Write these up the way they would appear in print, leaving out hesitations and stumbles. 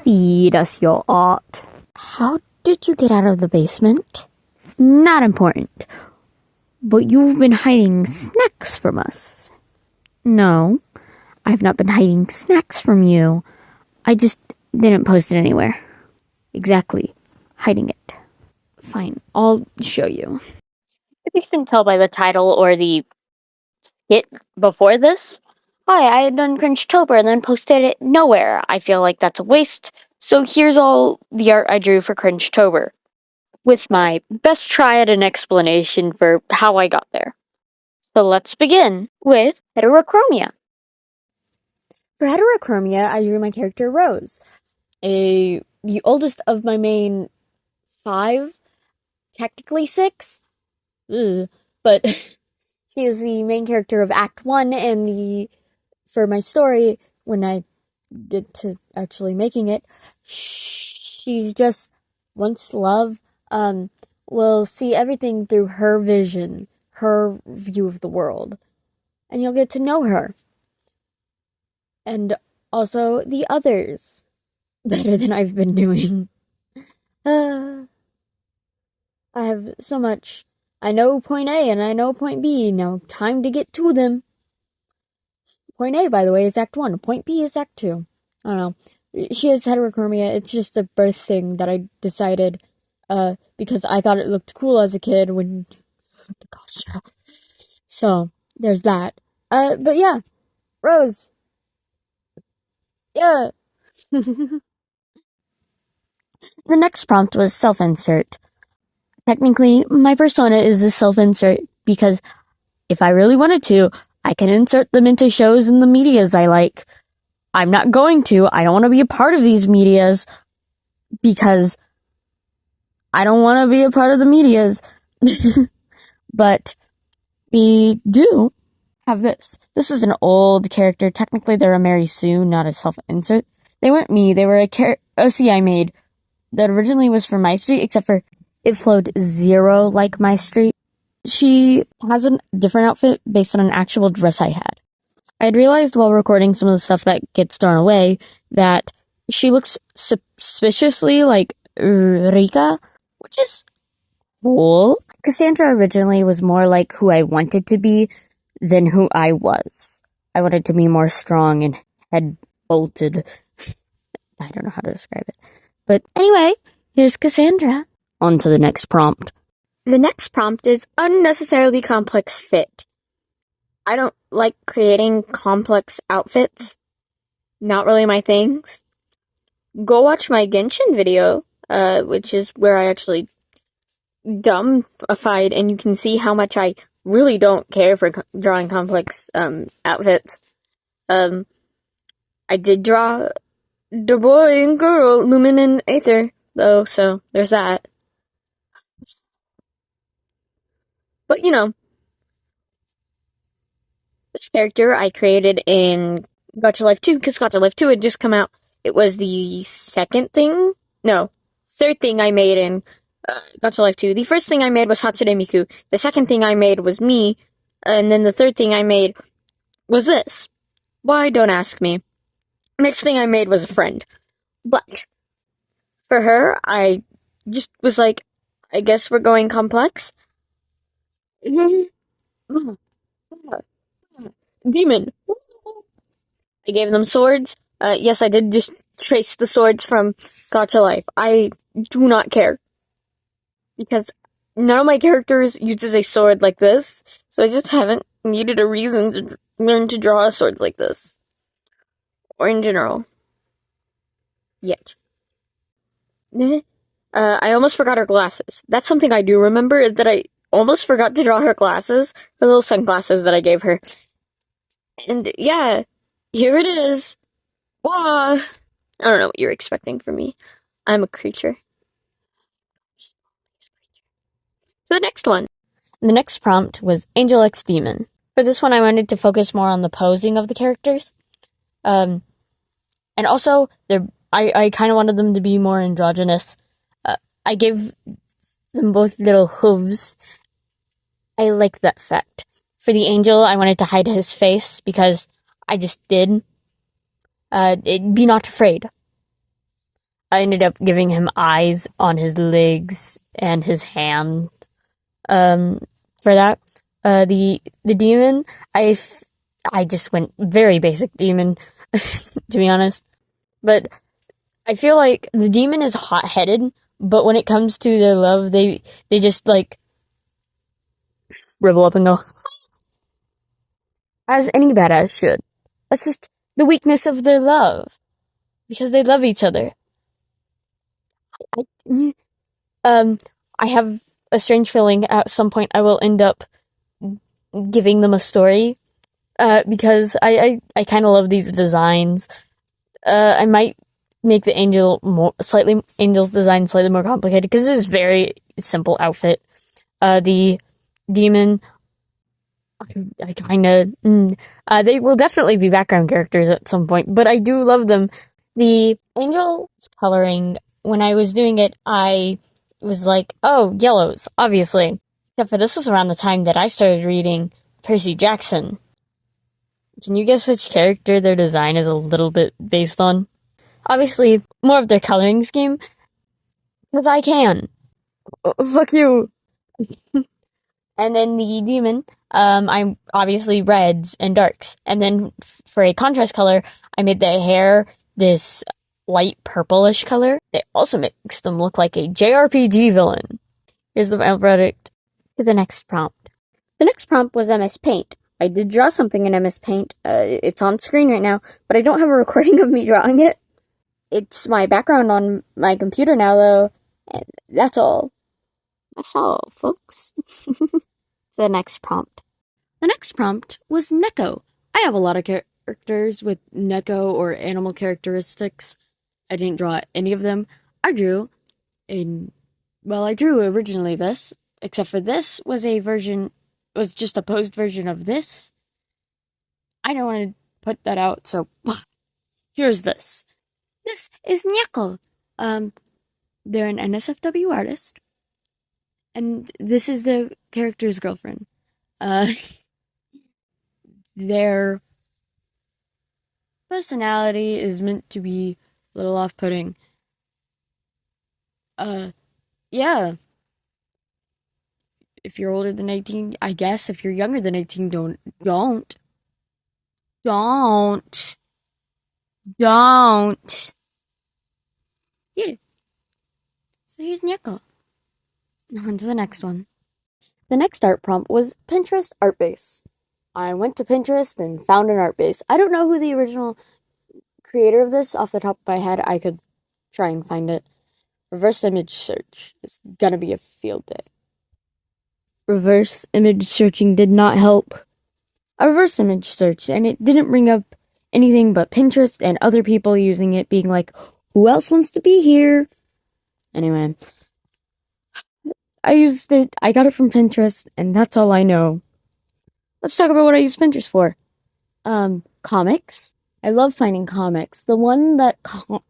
feed us your art. How did you get out of the basement? Not important. But you've been hiding snacks from us. No, I've not been hiding snacks from you. I just didn't post it anywhere. Exactly. Hiding it. Fine, I'll show you. If you can tell by the title or the hit before this, hi, I had done cringetober and then posted it nowhere. I feel like that's a waste. So here's all the art I drew for cringetober, with my best try at an explanation for how I got there. So let's begin with heterochromia. For heterochromia, I drew my character Rose, the oldest of my main 5, technically 6, but she is the main character of Act 1, and for my story, when I get to actually making it, she's just wants love, will see everything through her vision, her view of the world, and you'll get to know her. And also the others better than I've been doing. I have so much. I know point A and I know point B. Now, time to get to them. Point A, by the way, is Act 1. Point B is Act 2. I don't know. She has heterochromia. It's just a birth thing that I decided, because I thought it looked cool as a kid when... Gosh. So, there's that. But yeah. Rose. Yeah. The next prompt was self-insert. Technically, my persona is a self-insert because if I really wanted to, I can insert them into shows and the medias I like. I'm not going to. I don't want to be a part of these medias because I don't want to be a part of the medias. But we do have this. This is an old character. Technically, they're a Mary Sue, not a self-insert. They weren't me. They were a OC I made that originally was for my street, except for it flowed 0 like my street. She has a different outfit based on an actual dress I had. I had realized while recording some of the stuff that gets thrown away that she looks suspiciously like Rika, which is cool. Cassandra originally was more like who I wanted to be than who I was. I wanted to be more strong and head-bolted. I don't know how to describe it. But anyway, here's Cassandra. On to the next prompt. The next prompt is unnecessarily complex fit. I don't like creating complex outfits. Not really my things. Go watch my Genshin video, which is where I actually dumbified, and you can see how much I really don't care for drawing complex outfits. I did draw the boy and girl, Lumen and Aether, though, so there's that. But, you know, this character I created in Gacha Life 2, because Gacha Life 2 had just come out. It was the third thing I made in Gacha Life 2. The first thing I made was Hatsune Miku. The second thing I made was me. And then the third thing I made was this. Why, don't ask me. Next thing I made was a friend. But for her, I just was like, I guess we're going complex. Demon. I gave them swords. Yes, I did just trace the swords from Gacha Life. I do not care. Because none of my characters uses a sword like this, so I just haven't needed a reason to learn to draw swords like this. Or in general. Yet. I almost forgot her glasses. That's something I do remember, is that I almost forgot to draw her glasses, the little sunglasses that I gave her. And yeah, here it is. Wah! I don't know what you're expecting from me. I'm a creature. So the next one. The next prompt was Angel X Demon. For this one, I wanted to focus more on the posing of the characters. And also, I kind of wanted them to be more androgynous. I gave them both little hooves. I like that fact. For the angel, I wanted to hide his face because I just did. Be not afraid. I ended up giving him eyes on his legs and his hand. For that, the demon, I just went very basic demon, to be honest. But I feel like the demon is hot-headed, but when it comes to their love, they just like shrivel up and go, as any badass should. That's just the weakness of their love, because they love each other. I have a strange feeling at some point I will end up giving them a story, because I kind of love these designs. I might make the angel's design slightly more complicated, because it is a very simple outfit. The demon, I kind of, they will definitely be background characters at some point, but I do love them. The angel's coloring, when I was doing it, I was like, oh, yellows, obviously. Except for this was around the time that I started reading Percy Jackson. Can you guess which character their design is a little bit based on? Obviously, more of their coloring scheme, because I can. Fuck you. And then the demon, I'm obviously reds and darks. And then for a contrast color, I made the hair this light purplish color. They also makes them look like a JRPG villain. Here's the final product. To the next prompt. The next prompt was MS Paint. I did draw something in MS Paint. It's on screen right now, but I don't have a recording of me drawing it. It's my background on my computer now, though. And that's all. That's all, folks. The next prompt. The next prompt was Neko. I have a lot of characters with Neko or animal characteristics. I didn't draw any of them. I drew originally this, except for this was just a posed version of this. I don't want to put that out, so here's this. This is Neko. They're an NSFW artist, and this is the character's girlfriend. Their personality is meant to be a little off-putting. Yeah. If you're older than 18, I guess. If you're younger than 18, don't. Yeah. So here's Neko. On to the next one. The next art prompt was Pinterest art base. I went to Pinterest and found an art base. I don't know who the original creator of this off the top of my head. I could try and find it. Reverse image search. It's gonna be a field day. Reverse image searching did not help. I reverse image searched and it didn't bring up anything but Pinterest and other people using it, being like, who else wants to be here? Anyway, I used it. I got it from Pinterest, and that's all I know. Let's talk about what I use Pinterest for. Comics. I love finding comics. The one that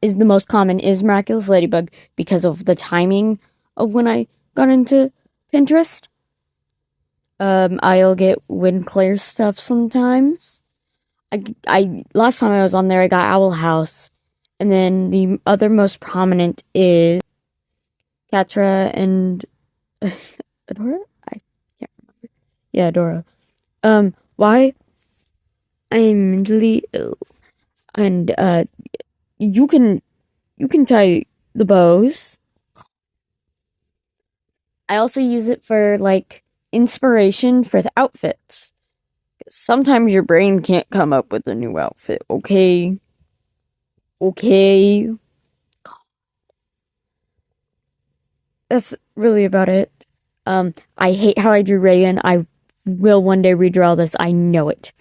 is the most common is Miraculous Ladybug, because of the timing of when I got into Pinterest. I'll get Winclair stuff sometimes. I last time I was on there, I got Owl House, and then the other most prominent is Catra and Adora. I can't remember. Yeah, Adora. Why? I'm mentally ill, and you can tie the bows. I also use it for like inspiration for the outfits. Sometimes your brain can't come up with a new outfit, okay? Okay. That's really about it. I hate how I drew Reagan. I will one day redraw this. I know it.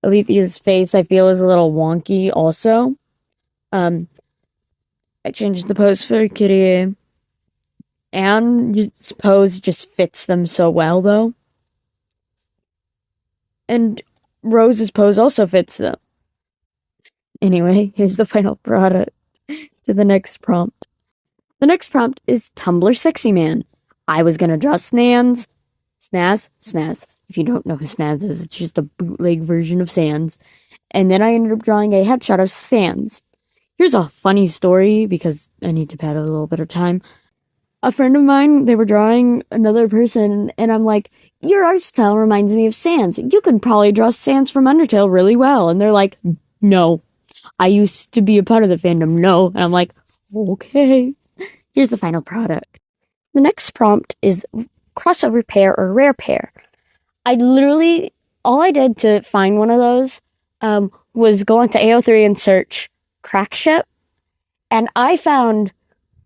Alethea's face, I feel, is a little wonky also. I changed the pose for Kitty. Anne's pose just fits them so well, though. And Rose's pose also fits them. Anyway, here's the final product. To the next prompt. The next prompt is Tumbler Sexy Man. I was gonna draw Snaz, If you don't know who Sans is, it's just a bootleg version of Sans. And then I ended up drawing a headshot of Sans. Here's a funny story because I need to pad a little bit of time. A friend of mine, they were drawing another person, and I'm like, your art style reminds me of Sans. You could probably draw Sans from Undertale really well. And they're like, no. I used to be a part of the fandom. No. And I'm like, okay. Here's the final product. The next prompt is crossover pair or rare pair. All I did to find one of those was go onto AO3 and search crack ship. And I found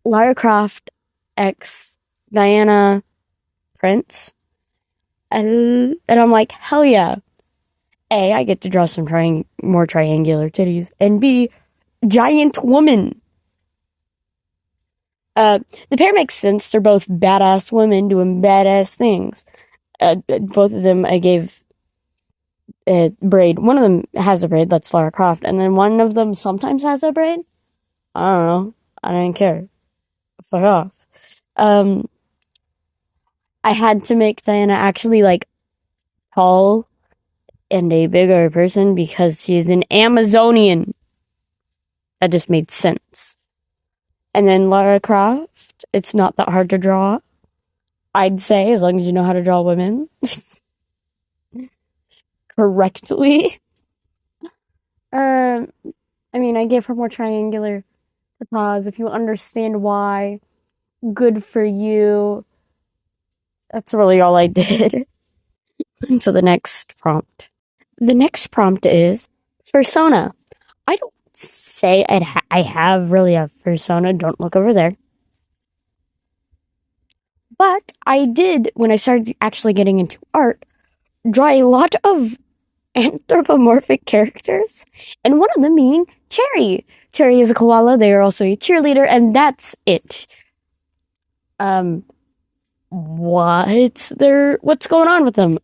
Lara Croft x Diana Prince. And I'm like, hell yeah. A, I get to draw some more triangular titties. And B, giant woman. The pair makes sense. They're both badass women doing badass things. Both of them I gave a braid. One of them has a braid, that's Lara Croft. And then one of them sometimes has a braid. I don't know. I didn't care. Fuck off. I had to make Diana actually like tall and a bigger person because she's an Amazonian. That just made sense. And then Lara Croft, it's not that hard to draw. I'd say, as long as you know how to draw women correctly. I mean, I gave her more triangular paws. If you understand why, good for you. That's really all I did. So the next prompt. The next prompt is persona. I don't say I have really a persona. Don't look over there. But I did, when I started actually getting into art, draw a lot of anthropomorphic characters, and one of them being Cherry. Cherry is a koala. They are also a cheerleader, and that's it. What's going on with them?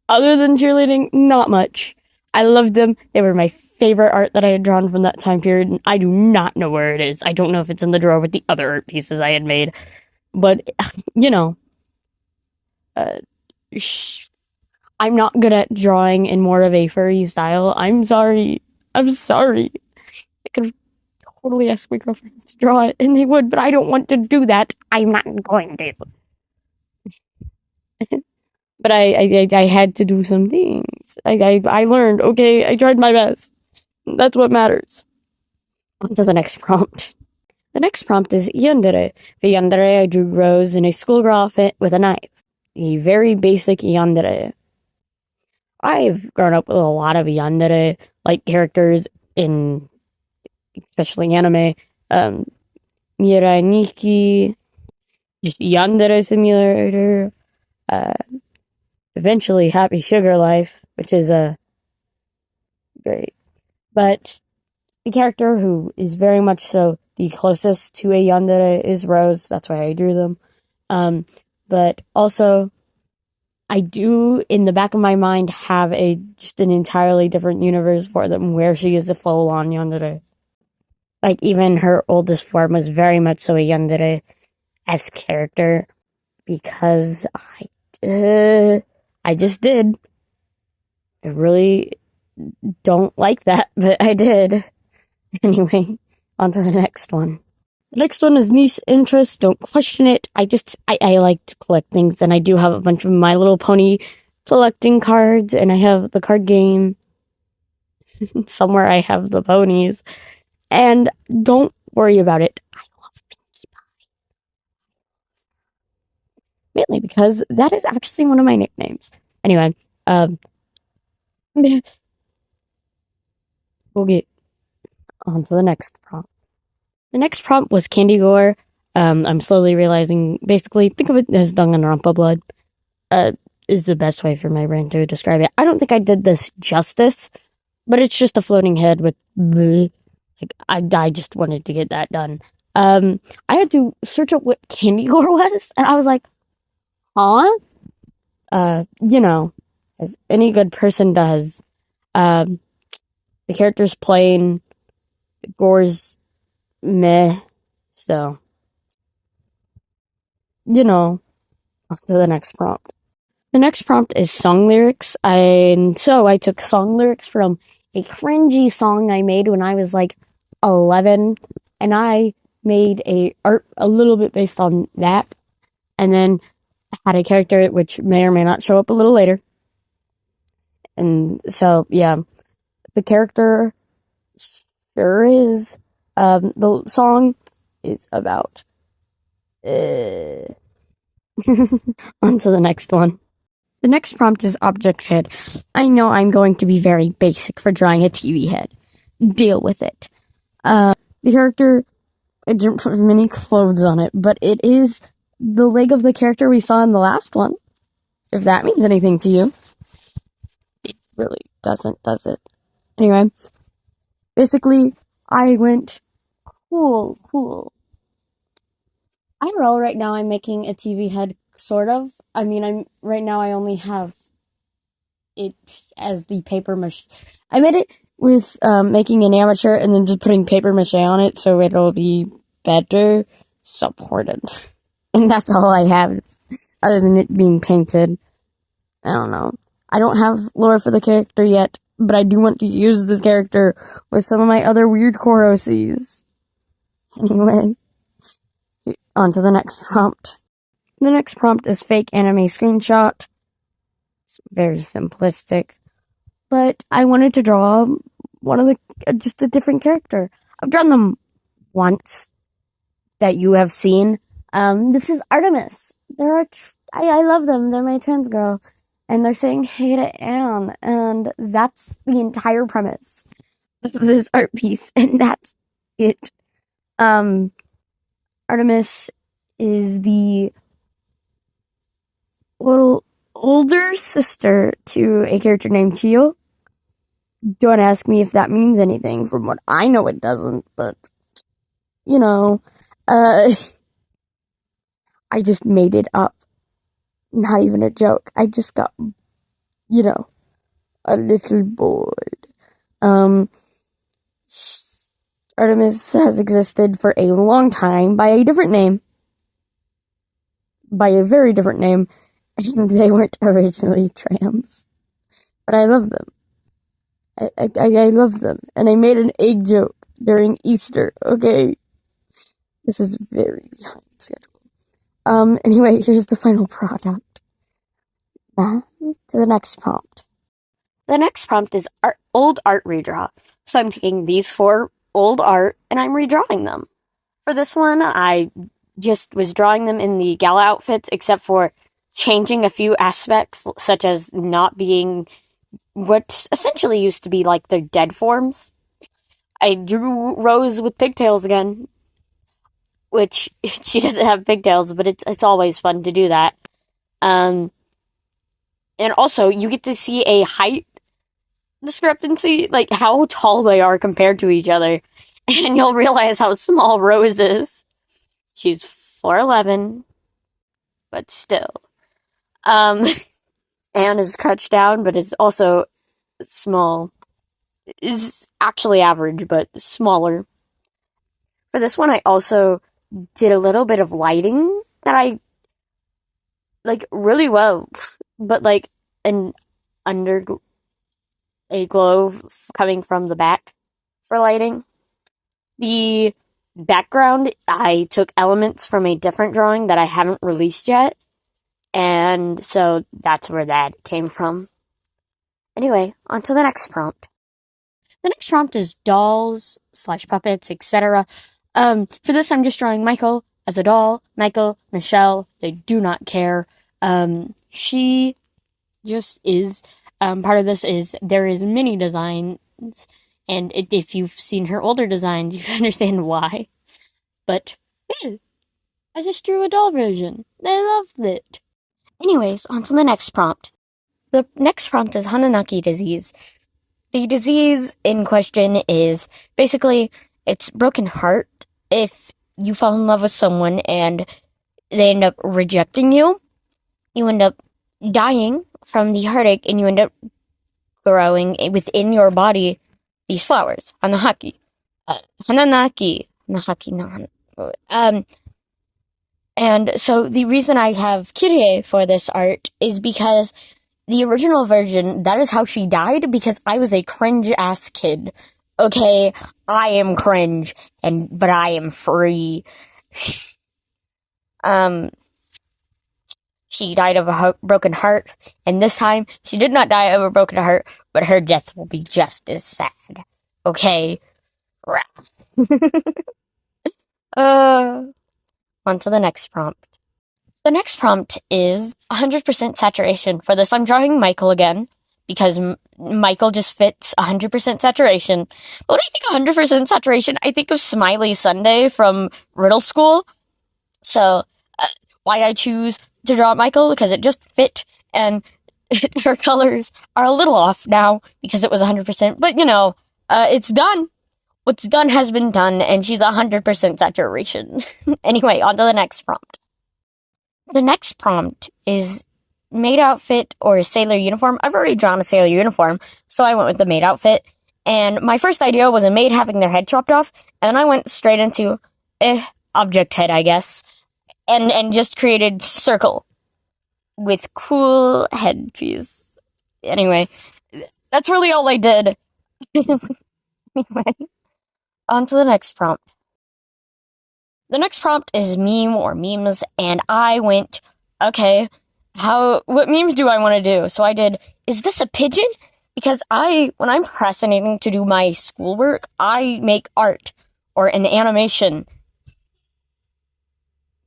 Other than cheerleading, not much. I loved them. They were my favorite art that I had drawn from that time period, and I do not know where it is. I don't know if it's in the drawer with the other art pieces I had made, but, you know, I'm not good at drawing in more of a furry style. I'm sorry. I'm sorry. I could totally ask my girlfriend to draw it, and they would, but I don't want to do that. I'm not going to. But I had to do some things. I learned, okay, I tried my best. That's what matters. On to the next prompt. The next prompt is yandere. For yandere, I drew Rose in a schoolgirl outfit with a knife. A very basic yandere. I've grown up with a lot of yandere, like characters in, especially anime. Mirai Nikki, just yandere simulator. Eventually Happy Sugar Life, which is great. But the character who is very much so the closest to a yandere is Rose. That's why I drew them. But also, I do, in the back of my mind, have just an entirely different universe for them where she is a full-on yandere. Like, even her oldest form was very much so a yandere-esque character because I just did. I really don't like that, but I did. Anyway, on to the next one. The next one is niche interest. Don't question it. I like to collect things, and I do have a bunch of My Little Pony collecting cards, and I have the card game. Somewhere I have the ponies. And don't worry about it. I love Pinkie Pie. Mainly because that is actually one of my nicknames. Anyway, we'll get on to the next prompt. The next prompt was Candy Gore. I'm slowly realizing, basically, think of it as Danganronpa blood. Is the best way for my brain to describe it. I don't think I did this justice, but it's just a floating head with bleh. Like, I just wanted to get that done. I had to search up what Candy Gore was, and I was like, huh? You know, as any good person does. The character's plain, the gore's meh, so, you know, on to the next prompt. The next prompt is song lyrics. And so I took song lyrics from a cringy song I made when I was like 11, and I made a art a little bit based on that, and then had a character which may or may not show up a little later. And so, yeah, the character sure is. The song is about. On to the next one. The next prompt is object head. I know I'm going to be very basic for drawing a TV head. Deal with it. The character, I didn't put many clothes on it, but it is the leg of the character we saw in the last one. If that means anything to you. It really doesn't, does it? Anyway, basically, I went cool. IRL right now I'm making a TV head, sort of. I mean, right now I only have it as the paper mache. I made it with making an amateur and then just putting paper mache on it so it'll be better supported. And that's all I have, other than it being painted. I don't know. I don't have lore for the character yet, but I do want to use this character with some of my other weird core OCs. Anyway, on to the next prompt. The next prompt is fake anime screenshot. It's very simplistic, but I wanted to draw just a different character. I've drawn them once that you have seen. This is Artemis. I love them. They're my trans girl. And they're saying hey to Anne. And that's the entire premise of this art piece. And that's it. Artemis is the little older sister to a character named Chio. Don't ask me if that means anything. From what I know, it doesn't, but, you know, I just made it up. Not even a joke. I just got, a little bored. Artemis has existed for a long time by a different name. By a very different name. And they weren't originally trans. But I love them. I love them. And I made an egg joke during Easter, okay? This is very behind schedule. Anyway, here's the final product. To the next prompt. The next prompt is old art redraw. So I'm taking these 4 old art and I'm redrawing them. For this one, I just was drawing them in the gala outfits, except for changing a few aspects, such as not being what essentially used to be like their dead forms. I drew Rose with pigtails again, which she doesn't have pigtails, but it's always fun to do that. And also, you get to see a height discrepancy, like how tall they are compared to each other, and you'll realize how small Rose is. She's 4'11", but still. Anne is crouched down, but is also small. Is actually average, but smaller. For this one, I also did a little bit of lighting that I like really well, but like an under a glow coming from the back for lighting. The background, I took elements from a different drawing that I haven't released yet, and so that's where that came from. Anyway, on to the next prompt. The next prompt is dolls / puppets, etc. For this, I'm just drawing Michael as a doll. Michael, Michelle, they do not care. She just is. Part of this is there is mini designs, and if you've seen her older designs, you understand why. But I just drew a doll version. They loved it. Anyways, on to the next prompt. The next prompt is Hananaki disease. The disease in question is basically it's broken heart. If you fall in love with someone and they end up rejecting you, you end up dying from the heartache and you end up growing within your body these flowers, Hanahaki. Hananaki. And so the reason I have Kyrie for this art is because the original version, that is how she died, because I was a cringe-ass kid. Okay, I am cringe, but I am free. She died of a broken heart, and this time, she did not die of a broken heart, but her death will be just as sad. Okay? On to the next prompt. The next prompt is 100% saturation. For this, I'm drawing Michael again, because Michael just fits 100% saturation. But when I think 100% saturation, I think of Smiley Sunday from Riddle School. So, why did I choose to draw Michael? Because it just fit, and her colors are a little off now, because it was 100%. But, it's done. What's done has been done, and she's 100% saturation. Anyway, on to the next prompt. The next prompt is maid outfit or sailor uniform. I've already drawn a sailor uniform, so I went with the maid outfit. And my first idea was a maid having their head chopped off, and I went straight into, object head, I guess. And just created circle with cool headpiece. Anyway, that's really all I did. Anyway, on to the next prompt. The next prompt is meme or memes, and I went, okay, what memes do I want to do? So I did, is this a pigeon? Because when I'm procrastinating to do my schoolwork, I make art or an animation.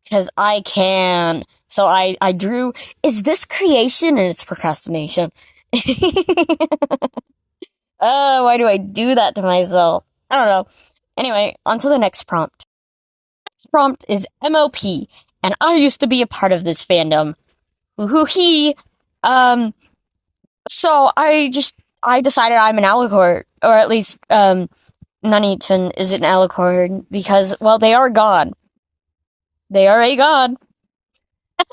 Because I can. So I drew, is this creation? And it's procrastination. Why do I do that to myself? I don't know. Anyway, on to the next prompt. Next prompt is MLP, and I used to be a part of this fandom. Woohoo-hee. So I decided I'm an alicorn, or at least, Nuneaton is an alicorn, because, well, they are gone. They are a god. I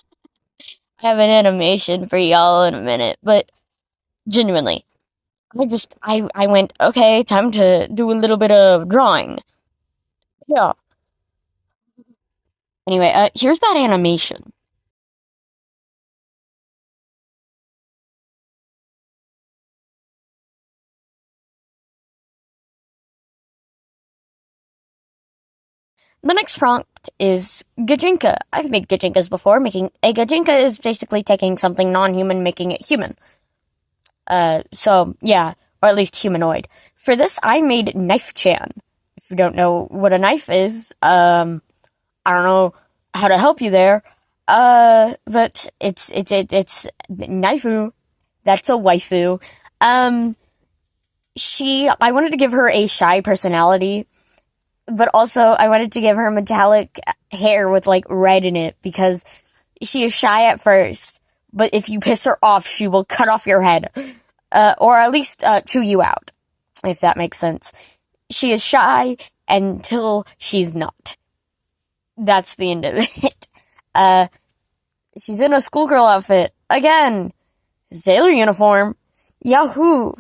have an animation for y'all in a minute, but genuinely, I went, okay, time to do a little bit of drawing. Yeah. Anyway, here's that animation. The next prompt is Gajinka. I've made Gajinkas before. Making a Gajinka is basically taking something non-human, making it human. So, yeah, or at least humanoid. For this, I made Knife-chan. If you don't know what a knife is, I don't know how to help you there. But it's Knifeu. That's a waifu. I wanted to give her a shy personality, but also I wanted to give her metallic hair with, like, red in it, because she is shy at first, but if you piss her off, she will cut off your head. Or at least, chew you out, if that makes sense. She is shy until she's not. That's the end of it. She's in a schoolgirl outfit. Again, sailor uniform. Yahoo!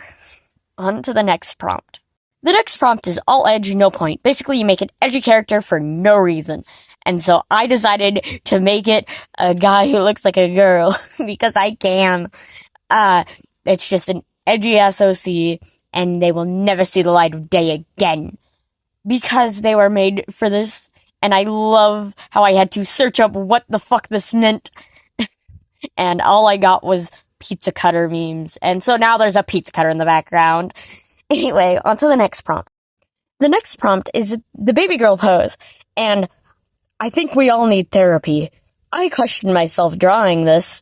On to the next prompt. The next prompt is all edge, no point. Basically, you make an edgy character for no reason. And so I decided to make it a guy who looks like a girl, because I can. It's just an edgy SOC, and they will never see the light of day again. Because they were made for this, and I love how I had to search up what the fuck this meant. And all I got was pizza cutter memes. And so now there's a pizza cutter in the background. Anyway, on to the next prompt. The next prompt is the baby girl pose, and I think we all need therapy. I questioned myself drawing this.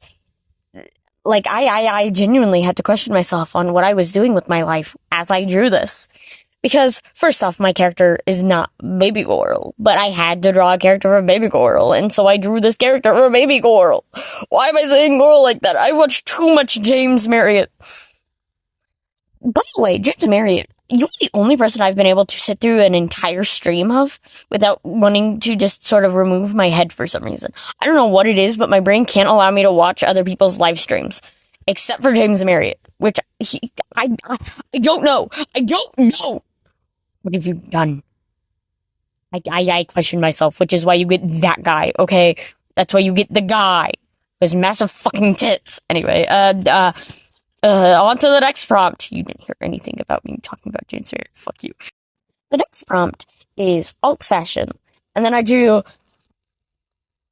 Like, I genuinely had to question myself on what I was doing with my life as I drew this. Because, first off, my character is not Baby Girl, but I had to draw a character for Baby Girl, and so I drew this character for Baby Girl. Why am I saying girl like that? I watched too much James Marriott. By the way, James Marriott, you're the only person I've been able to sit through an entire stream of without wanting to just sort of remove my head for some reason. I don't know what it is, but my brain can't allow me to watch other people's live streams. Except for James Marriott, which I don't know. I don't know. What have you done? I question myself, which is why you get that guy, okay? That's why you get the guy with massive fucking tits. Anyway, on to the next prompt. You didn't hear anything about me talking about James Fair. Fuck you. The next prompt is alt fashion. And then I drew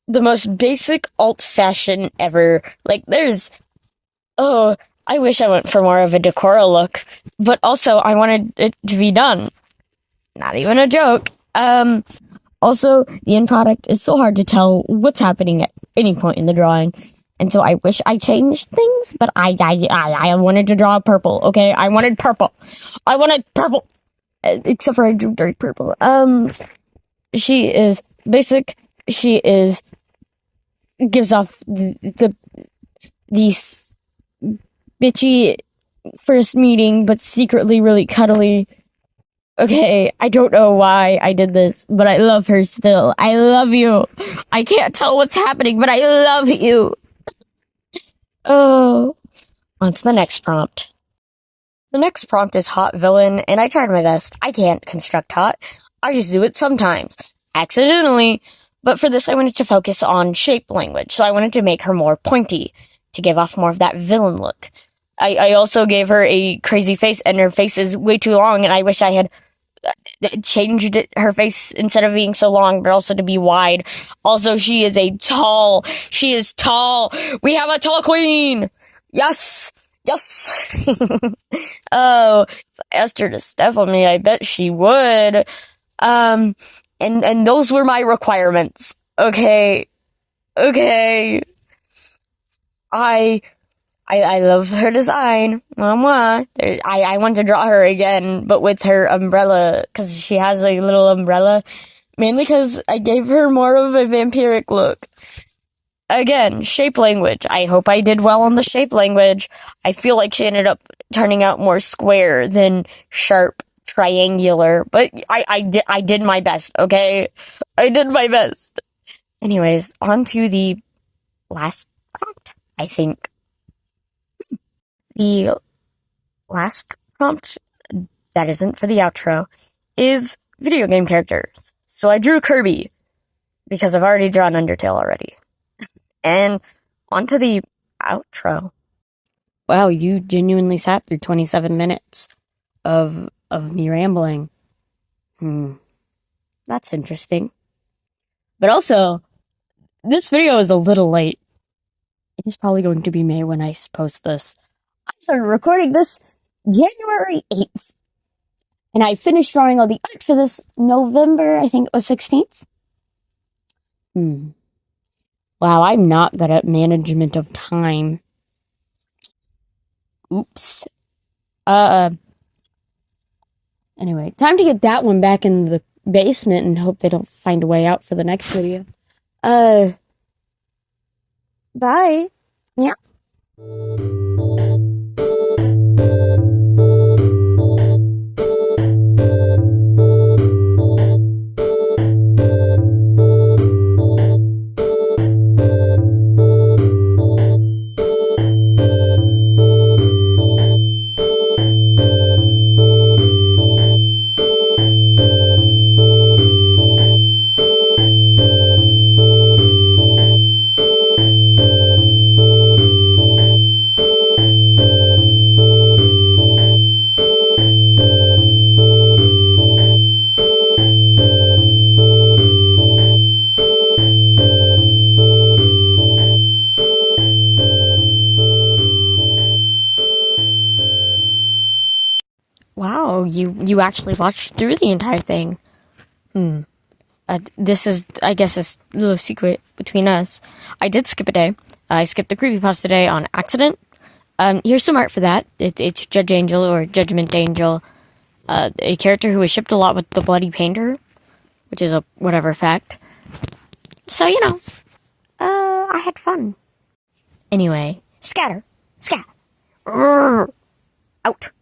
the most basic alt fashion ever. Like, I wish I went for more of a Decora look, but also I wanted it to be done. Not even a joke. Also, the end product is so hard to tell what's happening at any point in the drawing. And so I wish I changed things, but I wanted to draw purple, okay? I wanted purple. Except for I drew dark purple. She is basic. She gives off these bitchy first meeting, but secretly really cuddly. Okay, I don't know why I did this, but I love her still. I love you. I can't tell what's happening, but I love you. Oh. On to the next prompt. The next prompt is hot villain, and I tried my best. I can't construct hot. I just do it sometimes. Accidentally. But for this, I wanted to focus on shape language, so I wanted to make her more pointy, to give off more of that villain look. I also gave her a crazy face, and her face is way too long, and I wish I had changed her face instead of being so long, but also to be wide. Also, she is tall. We have a tall queen. Yes. Oh, if I asked her to step on me, I bet she would. And those were my requirements. Okay. I love her design. I want to draw her again, but with her umbrella, because she has a little umbrella. Mainly because I gave her more of a vampiric look. Again, shape language. I hope I did well on the shape language. I feel like she ended up turning out more square than sharp, triangular. But I did my best, okay? I did my best. Anyways, on to the last prompt, I think. The last prompt that isn't for the outro is video game characters. So I drew Kirby, because I've already drawn Undertale already. And on to the outro. Wow, you genuinely sat through 27 minutes of me rambling. That's interesting. But also, this video is a little late. It is probably going to be May when I post this. I started recording this January 8th. And I finished drawing all the art for this November, I think it was 16th. Wow, I'm not good at management of time. Oops. Anyway, time to get that one back in the basement and hope they don't find a way out for the next video. Bye. Yeah. Wow, you actually watched through the entire thing. This is, I guess, a little secret between us. I did skip a day. I skipped the creepypasta day on accident. Here's some art for that. It's Judge Angel, or Judgment Angel, a character who was shipped a lot with the Bloody Painter, which is a whatever fact. So, I had fun. Anyway, scatter. Out.